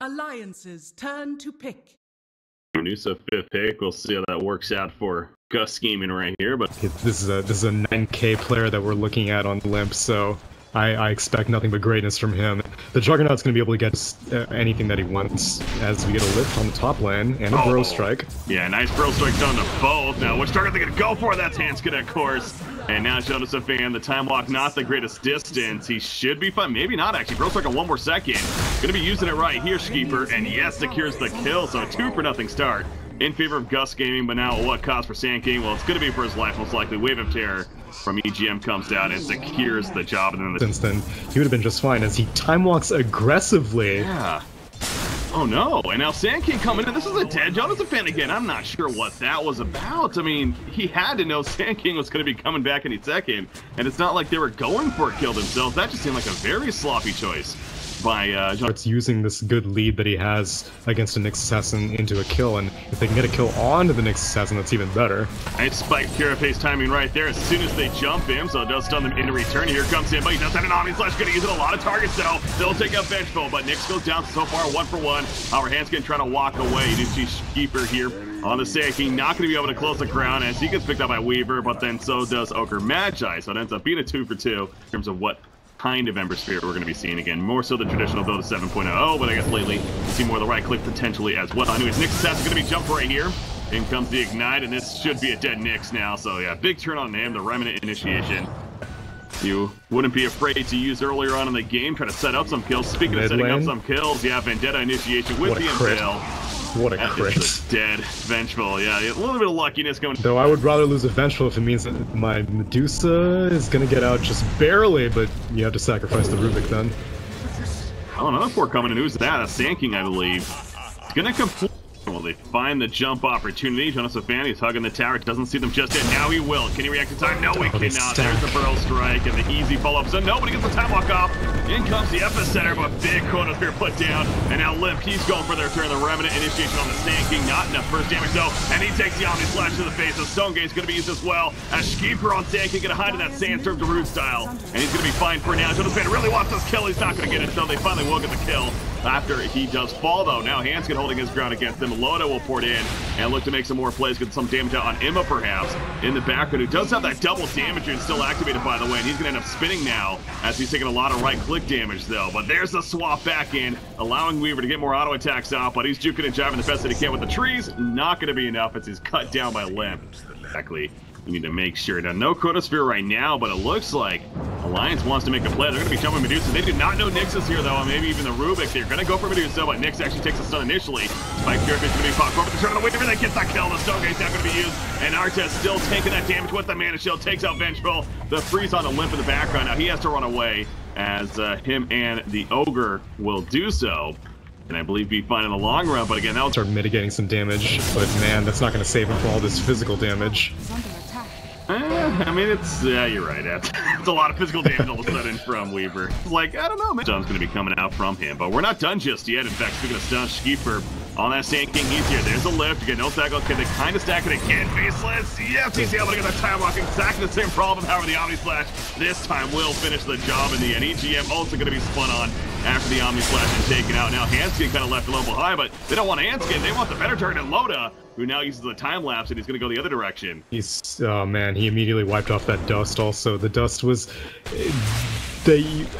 Alliance's turn to pick. Medusa 5th pick. We'll see how that works out for GUS-GAMING right here. But this is a 9K player that we're looking at on Limp, so I expect nothing but greatness from him. The Juggernaut's going to be able to get anything that he wants as we get a lift on the top lane and a Bro Strike. Yeah, nice Bro Strike done to both. Now, which target are they going to go for? That's Hanskin, of course. And now Jonas fan, the time walk not the greatest distance. He should be fine. Maybe not, actually. Bro Strike on 1 more second. Going to be using it right here, Skeeper. And yes, secures the kill. So a 2-0 start in favor of GUS-GAMING. But now at what cost for Sand King? Well, it's going to be for his life, most likely. Wave of Terror from EGM comes down and secures the job. And then since then, he would have been just fine as he time walks aggressively. Yeah. Oh no, and now Sand King coming in. This is a dead Jonas fan again. I'm not sure what that was about. I mean, he had to know Sand King was going to be coming back any second, and it's not like they were going for a kill themselves. That just seemed like a very sloppy choice by It's using this good lead that he has against a Nyx Assassin into a kill, and if they can get a kill onto the Nyx Assassin, that's even better. Nice spike Carapace timing right there as soon as they jump him, so it does stun them into return. Here comes him, but he does have an Omni Slash, gonna use it a lot of targets though. They'll take out Vengeful, but Nyx goes down so far, 1 for 1. Our Hanskin trying to walk away. You do see Skeeper here on the Sand King, not gonna be able to close the ground as he gets picked up by Weaver, but then so does Ogre Magi, so it ends up being a 2 for 2 in terms of what kind of Ember Spirit we're going to be seeing again. More so the traditional Dota 7.0, but I guess lately we see more of the right click potentially as well. Anyways, Nyx Assassin going to be jumped right here. In comes the Ignite, and this should be a dead Nyx now. So yeah, big turn on him, the Remnant Initiation. You wouldn't be afraid to use earlier on in the game, try to set up some kills. Speaking of setting up some kills, yeah, Vendetta Initiation with the Impale. What a crit. Dead Vengeful, yeah, a little bit of luckiness going. Though I would rather lose a Vengeful if it means that my Medusa is gonna get out just barely, but you have to sacrifice the Rubik then. Oh, another 4 coming in. Who's that? That's Sand King, I believe. It's gonna complete. Well, they find the jump opportunity. Jonas fan, he's hugging the tower. Doesn't see them just yet. Now he will. Can he react in time? No, he cannot. There's the Burrow Strike and the easy follow-up. So nobody gets the time walk off. In comes the Epicenter, but big Chronosphere put down. And now Limp, he's going for their turn. The Remnant Initiation on the Sand King. Not enough first damage, though. And he takes the Omni Slash to the face. The Stone Gate's going to be used as well. As Skeeper on Sand King going to hide in that Sandstorm Darude style. And he's going to be fine for now. Jonas fan really wants this kill. He's not going to get it, so they finally will get the kill. After he does fall, though, now Hanskin holding his ground against him. Loda will port in and look to make some more plays, get some damage out on Emma, perhaps, in the background, who does have that double damage and still activated, by the way, and he's going to end up spinning now as he's taking a lot of right-click damage, though. But there's the swap back in, allowing Weaver to get more auto attacks out, but he's juking and jiving the best that he can with the trees. Not going to be enough as he's cut down by Limp. Exactly. You need to make sure. Now, no Chronosphere right now, but it looks like Alliance wants to make a play. They're going to be jumping Medusa. They do not know Nyx is here, though, and maybe even the Rubik. They're going to go for Medusa, but Nyx actually takes a stun initially. Spike Carapace is going to be popped over the turn of the Weaver. That gets that kill. The Stone Gate's not going to be used, and Artes still taking that damage with the Mana Shield. Takes out Vengeful. The freeze on the Limp in the background. Now, he has to run away as him and the Ogre will do so. And I believe be fine in the long run, but again, that'll start mitigating some damage. But man, that's not going to save him from all this physical damage. I mean, it's, yeah, you're right. It's a lot of physical damage all of a sudden from Weaver. Like, I don't know, man. Stun's going to be coming out from him, but we're not done just yet. In fact, speaking of stun, Skeeper on that Sand King, he's here. There's a lift. Again, no stack. Can they kind of stack it again? Faceless. Yes, he's able to get that time walking. Exactly the same problem. However, the Omni Slash this time will finish the job in the end. EGM also going to be spun on after the Omni Slash is taken out. Now, Hanskin kind of left a little behind, but they don't want Hanskin. They want the better target, Loda, who now uses the time lapse, and he's going to go the other direction. He's, oh man, he immediately wiped off that dust also. The dust was,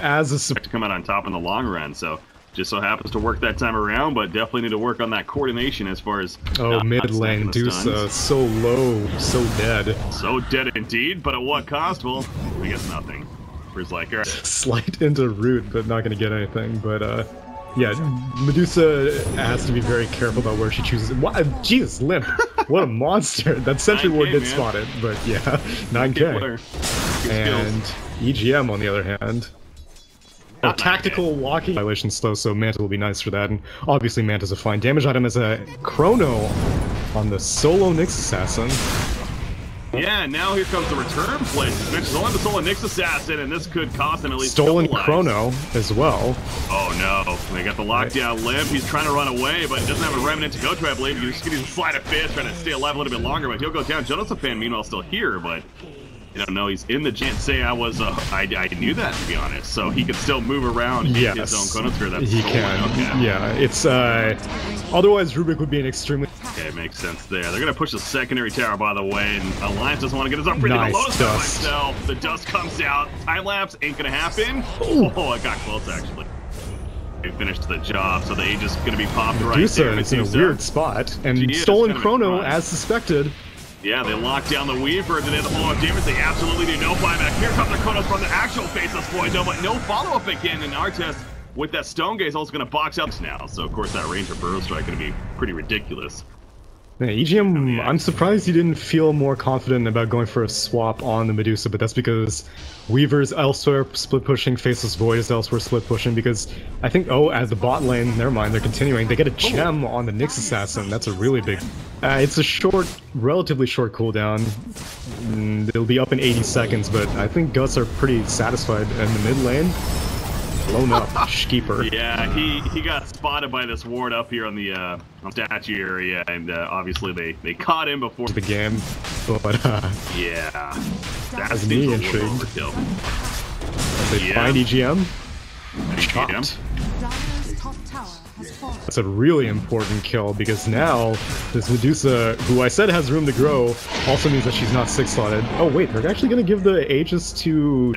as a to come out on top in the long run, so just so happens to work that time around, but definitely need to work on that coordination as far as mid lane Dusa, so low, so dead. So dead indeed, but at what cost? Well, I guess nothing. Whereas like, all right. Slight into root, but not going to get anything, but yeah, Medusa has to be very careful about where she chooses. Jesus, Limp, what a monster! That Sentry Ward did spot it, but yeah, 9K. And EGM on the other hand. Tactical walking violation slow, so Manta will be nice for that, and obviously Manta's a fine damage item as a Chrono on the solo Nyx Assassin. Yeah, now here comes the return play. There's only the solo Nyx Assassin, and this could cost him at least stolen Chrono as well. Oh no, they got the lockdown Limp. He's trying to run away, but he doesn't have a Remnant to go to, I believe. He's getting a slide of fist, trying to stay alive a little bit longer, but he'll go down. Jonas fan, meanwhile, still here, but You don't know he's in the can't say I was I knew that, to be honest. So he could still move around in his own chronosphere. That's he can. Okay. Yeah, it's otherwise Rubik would be an extremely. Okay, makes sense there. They're gonna push the secondary tower, by the way, and Alliance doesn't want to get his upgrade. Nice Lotus dust. myself. The dust comes out. Time lapse ain't gonna happen. Ooh. Oh, it got close actually. They finished the job, so the Aegis is gonna be popped right Medusa there. is in a weird spot, and stolen chrono as suspected. Yeah, they lock down the Weaver. Do they have the follow-up damage? They absolutely do. No buyback. Here comes the Chronos from the actual Faceless Void, though, but no follow-up again. And Artest with that Stone Gaze also going to box out now. So, of course, that Ranger Burrow Strike going to be pretty ridiculous. Yeah, EGM, I'm surprised you didn't feel more confident about going for a swap on the Medusa, but that's because Weaver's elsewhere split pushing, Faceless Void is elsewhere split pushing, because I think, as the bot lane, never mind, they're continuing, they get a gem on the Nyx Assassin, that's a really big... it's a short, relatively short cooldown, it'll be up in 80 seconds, but I think GUS are pretty satisfied in the mid lane. Blown up, Skeeper. Yeah, he got spotted by this ward up here on the statue area, and obviously they caught him before the game. But yeah, that's me intrigued. They find EGM. Chopped. That's a really important kill because now this Medusa, who I said has room to grow, also means that she's not 6-slotted. Oh wait, they're actually gonna give the Aegis to.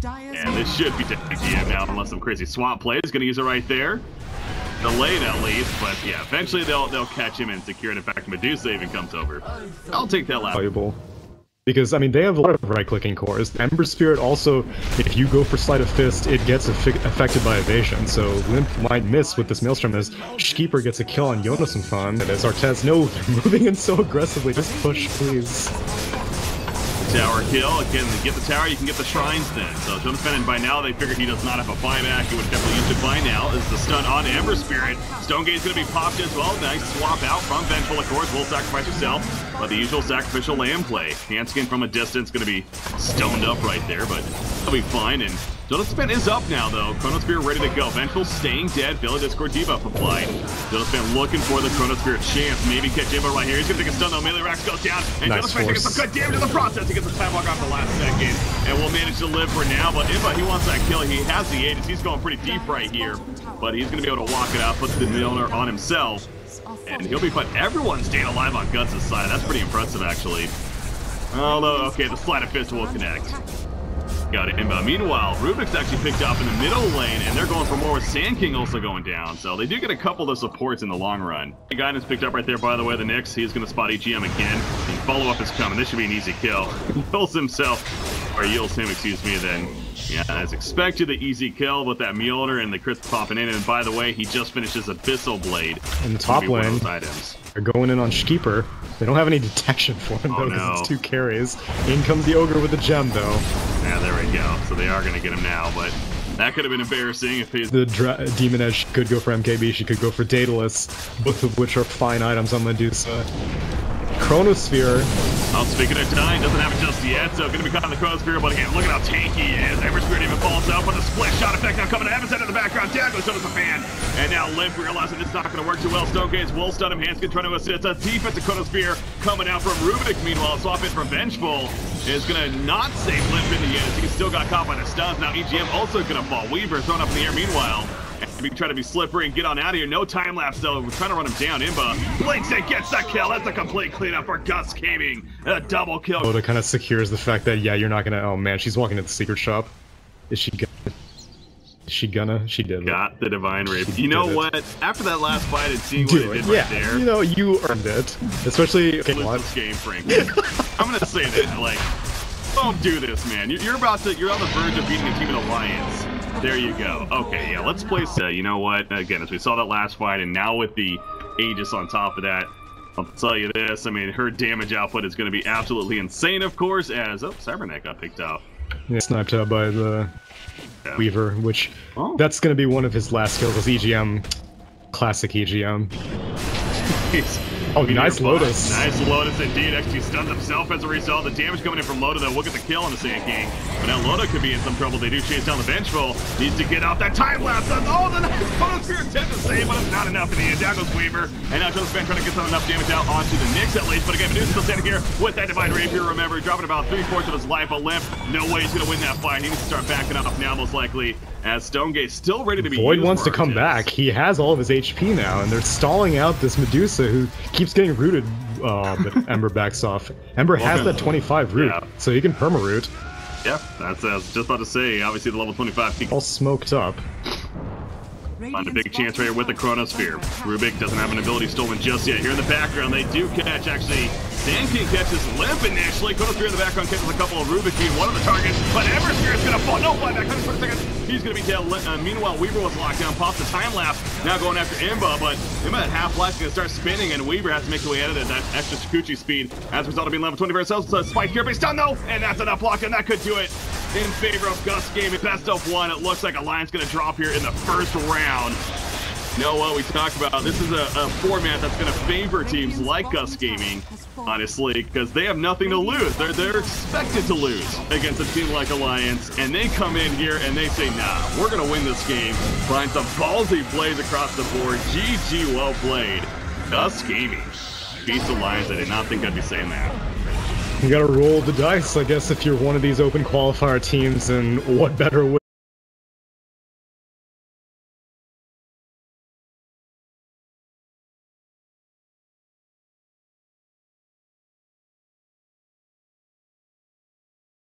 And this should be GM now, unless some crazy swap play is going to use it right there. Delayed at least, but yeah, eventually they'll catch him and secure it. In fact, Medusa even comes over. I'll take that last. Valuable. Because, I mean, they have a lot of right-clicking cores. Ember Spirit also, if you go for Sleight of Fist, it gets affected by evasion, so Limp might miss with this Maelstrom as Skeeper gets a kill on Jonas and Fan. And as Artez, no, they're moving in so aggressively, just push, please. Tower kill. Again, to get the tower, you can get the shrines then. So Jonathan, by now, they figured he does not have a buyback. He would definitely use it by now. Is the stun on Ember Spirit. Stone Gate's going to be popped as well. Nice swap out from Vengeful, of course. Will sacrifice yourself. But the usual sacrificial lamb play. Handskin from a distance, going to be stoned up right there, but he'll be fine. And Jonathan is up now, though. Chronosphere ready to go. Vengeful staying dead. Villa Discord debuff applied. Jonathan looking for the Chronosphere chance. Maybe catch Jimbo right here. He's going to take a stun, though. Melee Rax goes down. And nice Jonathan takes some good damage in the process. He gets the time walk off the last second. And will manage to live for now. But Imba, he wants that kill. He has the Aegis. He's going pretty deep right here. But he's going to be able to walk it out. Puts the Milner on himself. And he'll be fine. Everyone's staying alive on Guts' side. That's pretty impressive, actually. Although, okay, the Sleight of Fist will connect. Got it. Meanwhile, Rubik's actually picked up in the middle lane, and they're going for more with Sand King also going down. So they do get a couple of supports in the long run. The guidance picked up right there, by the way, the Nyx. He's going to spot EGM again. And follow-up is coming. This should be an easy kill. Yields himself, or yields him, excuse me, then. Yeah, as expected, the easy kill with that Mjolnir and the crit popping in. And by the way, he just finished his Abyssal Blade. In the top lane, they're going in on Skeeper. They don't have any detection for him, though, because it's 2 carries. In comes the Ogre with the gem, though. Yeah, there we go. So they are going to get him now, but that could have been embarrassing if he's... The Demon Edge could go for MKB, she could go for Daedalus, both of which are fine items on Medusa. Chronosphere. Oh, speaking of dying, doesn't have it just yet, so going to be caught in the Chronosphere, but again, look at how tanky he is. Ember Spirit even falls out, but the split shot effect now coming to Evans in the background. Down goes Jonas the Fan. And now Limp realizing it's not going to work too well. Stone Gaze will stun him. Hanskin trying to assist. A defensive Chronosphere coming out from Rubik. Meanwhile, swap in from Vengeful is going to not save Limp in the end. He still got caught by the stuns. Now EGM also going to fall. Weaver thrown up in the air meanwhile. We try to be slippery and get on out of here. No time lapse though. We're trying to run him down. Imba blinks and gets that kill. That's a complete cleanup for GUS-GAMING. A double kill. Dota kind of secures the fact that, yeah, you're not gonna. Oh man, she's walking to the secret shop. Is she gonna? Is she gonna? She did. Got the divine rape. You know what? After that last fight and seeing what it did right there, you know, you earned it. Especially. Okay, lose this game, frankly. I'm gonna say that. Like, don't do this, man. You're on the verge of beating a team in Alliance. There you go. Okay, yeah, let's place, you know what, again, as we saw that last fight, and now with the Aegis on top of that, I'll tell you this, I mean, her damage output is going to be absolutely insane, of course, as, Cybernet got picked out. Yeah, sniped out by the Weaver, which, that's going to be one of his last kills, as EGM, classic EGM. Oh, nice Lotus. Nice Lotus indeed. XG stunned himself as a result. The damage coming in from Loda, though. We'll get the kill on the Sand King. But now Loda could be in some trouble. They do chase down the Vengeful. Needs to get out that time lapse. Oh, the nice Chronosphere attempt to save trade, but it's not enough in the end. Down goes Weaver, and now Joseph trying to get some enough damage out onto the Nyx at least, but again, Medusa still standing here with that Divine Rapier, remember, dropping about 3/4 of his life. A limp, no way he's gonna win that fight. He needs to start backing up now, most likely, as Stonegate still ready to be Void used wants to for come tips. back. He has all of his HP now, and they're stalling out this Medusa who keeps getting rooted, but Ember backs off. Ember has that 25 root, so he can perma-root. Yeah, that's I was just about to say, obviously the level 25 peak. All smoked up. Find a big chance right here with the Chronosphere. Rubik doesn't have an ability stolen just yet. Here in the background, they do catch, actually, Sand King catches Limp initially. Chronosphere in the background catches a couple of Rubik being one of the targets, but Eversphere is going to fall. No, flyback, 120 seconds. He's going to be dead. Meanwhile, Weaver was locked down, pops the time lapse, now going after Imba, but Imba at half-life is going to start spinning, and Weaver has to make the way out of it. That extra Sakuchi speed as a result of being level 20 for ourselves. So Spike here, but he's done though, and that's enough block, and that could do it in favor of GUS-GAMING. Best of one. It looks like Alliance going to drop here in the first round. You know what we talked about? This is a format that's going to favor teams like GUS-GAMING, honestly, because they have nothing to lose. They're expected to lose against a team like Alliance, and they come in here and they say, nah, we're going to win this game. Find some ballsy plays across the board. GG, well played. GUS-GAMING beats Alliance. I did not think I'd be saying that. You gotta roll the dice, I guess, if you're one of these open qualifier teams, and what better way